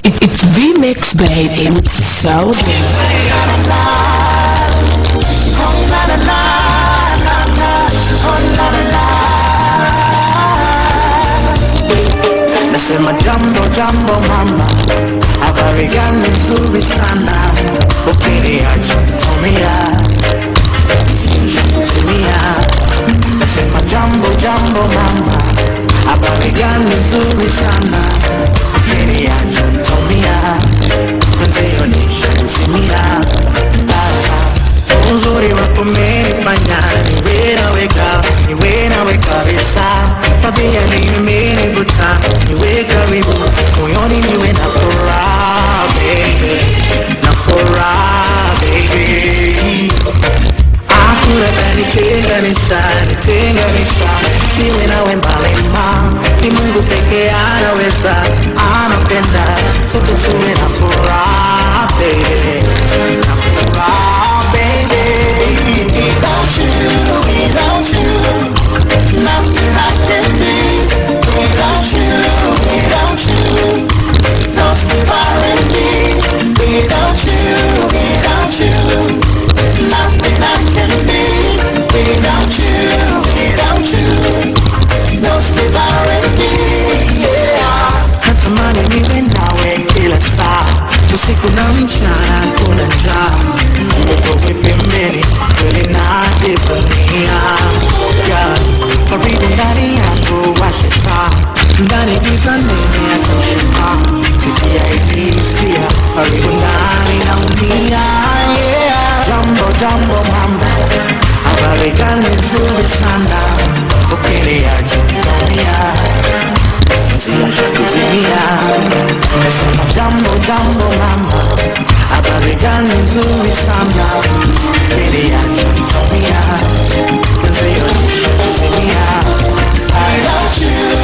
It's V-Mix, baby. It's so Nasema jambo jambo mama, habari gani nzuri sana, ukiniacha tumia Nasema jambo jambo mama, habari gani nzuri sana, ukiniacha tumia Nzionisha uzuri wako umenifanya niwe nawe kabisa, tabia imenivuta niwe karibu moyoni, niwe na furaha baby, na furaha baby. Hakuna nitenganisha niwe nawe mbali ma, ni Mungu pekee anaweza, anapenda sote tuwe na furaha baby, na furaha baby. Without you, nothing I can be. Without you, no surviving me. Without you, nothing I can be. Without you, no surviving me. Yeah. Natamani niwe nawe kila saa, usiku na mchana kuna njaa, uko pembeni kweli najivunia. Karibu ndani yangu washe taa, ndani giza nene atamshika, sikia hisia, karibu ndani naumia. Jambo mama, habari gani nzuri sana, ukiniacha tumia Nziyasha kuzimia. Nasema jambo mama, habari gani nzuri sana, ukiniacha tumia Nziyasha kuzimia. Without you,